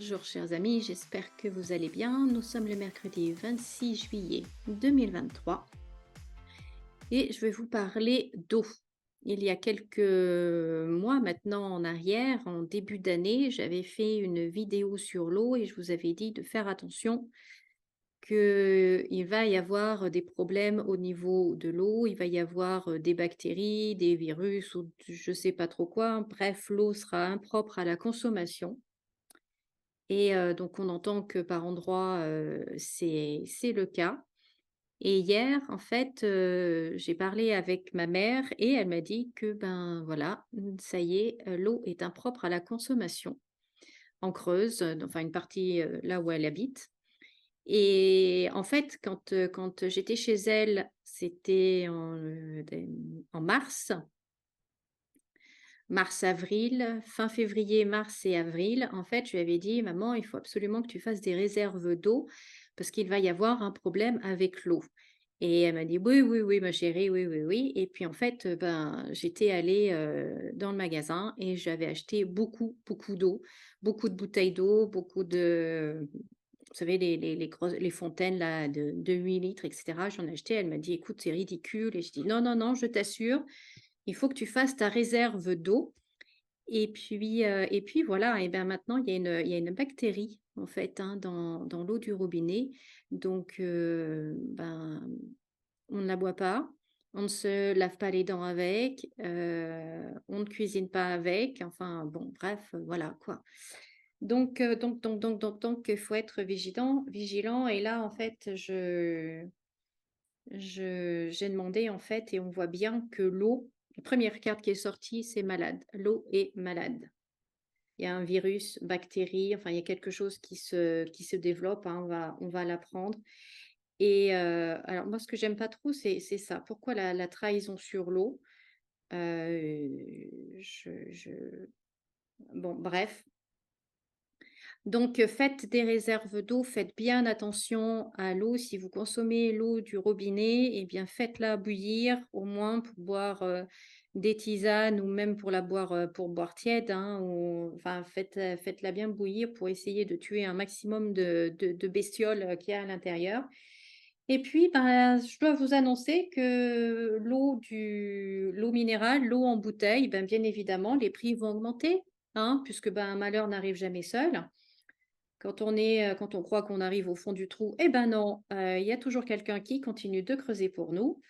Bonjour chers amis, j'espère que vous allez bien. Nous sommes le mercredi 26 juillet 2023 et je vais vous parler d'eau. Il y a quelques mois maintenant en arrière, en début d'année, j'avais fait une vidéo sur l'eau et je vous avais dit de faire attention qu'il va y avoir des problèmes au niveau de l'eau, il va y avoir des bactéries, des virus ou je ne sais pas trop quoi. Bref, l'eau sera impropre à la consommation. Et donc on entend que par endroits, c'est le cas. Et hier, en fait, j'ai parlé avec ma mère et elle m'a dit que, ben, voilà, ça y est, l'eau est impropre à la consommation en Creuse, enfin une partie, là où elle habite. Et en fait, quand j'étais chez elle, c'était en mars-avril, fin février, mars et avril, en fait, je lui avais dit: «Maman, il faut absolument que tu fasses des réserves d'eau parce qu'il va y avoir un problème avec l'eau» et elle m'a dit: «Oui, oui, oui, ma chérie, oui, oui, oui» et puis, en fait, ben, j'étais allée, dans le magasin et j'avais acheté beaucoup, beaucoup d'eau, beaucoup de bouteilles d'eau, beaucoup de vous savez, les grosses les fontaines là de 8 litres et cetera. J'en ai acheté. Elle m'a dit: «Écoute, c'est ridicule» et je dis: «Non, non, non, je t'assure, il faut que tu fasses ta réserve d'eau» et puis voilà et ben, maintenant il y a une bactérie en fait, hein, dans l'eau du robinet donc ben, on ne la boit pas, on ne se lave pas les dents avec, on ne cuisine pas avec, enfin bon bref, voilà quoi. Donc il faut être vigilant et là en fait j'ai demandé en fait et on voit bien que l'eau, la première carte qui est sortie, c'est malade. L'eau est malade. Il y a un virus, bactérie, enfin il y a quelque chose qui se développe, hein, on va l'apprendre. Et alors moi ce que j'aime pas trop c'est ça. Pourquoi la trahison sur l'eau? Je bon bref. Donc, faites des réserves d'eau, faites bien attention à l'eau. Si vous consommez l'eau du robinet, eh bien, faites-la bouillir, au moins pour boire, des tisanes ou même pour boire tiède, hein, ou enfin, faites-la bien bouillir pour essayer de tuer un maximum de bestioles, qu'il y a à l'intérieur. Et puis, ben, je dois vous annoncer que l'eau minérale, l'eau en bouteille, ben, bien évidemment, les prix vont augmenter, hein, puisque, ben, un malheur n'arrive jamais seul. Quand on croit qu'on arrive au fond du trou, eh ben non, il y a toujours quelqu'un qui continue de creuser pour nous.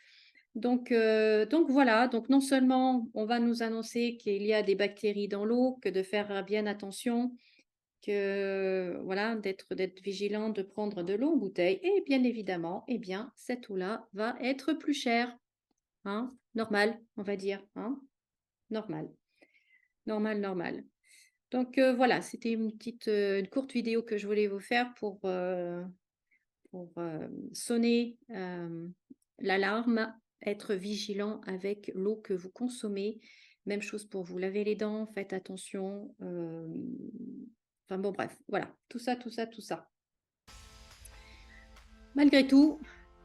Donc voilà, donc non seulement on va nous annoncer qu'il y a des bactéries dans l'eau, que de faire bien attention, que voilà, d'être vigilant, de prendre de l'eau en bouteille et bien évidemment, eh bien, cette eau-là va être plus chère, hein, normal, on va dire, hein, normal, normal, normal. Donc voilà, c'était une courte vidéo que je voulais vous faire pour sonner, l'alarme, être vigilant avec l'eau que vous consommez. Même chose pour vous laver les dents, faites attention, enfin bon bref, voilà, tout ça, tout ça, tout ça. Malgré tout,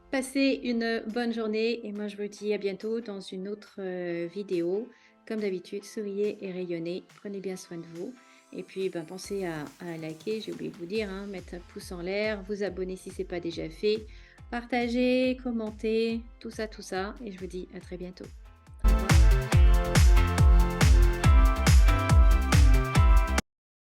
passez une bonne journée et moi je vous dis à bientôt dans une autre, vidéo. Comme d'habitude, souriez et rayonnez, prenez bien soin de vous et puis, ben, pensez à liker, j'ai oublié de vous dire, hein, mettre un pouce en l'air, vous abonner si ce n'est pas déjà fait, partager, commenter, tout ça et je vous dis à très bientôt.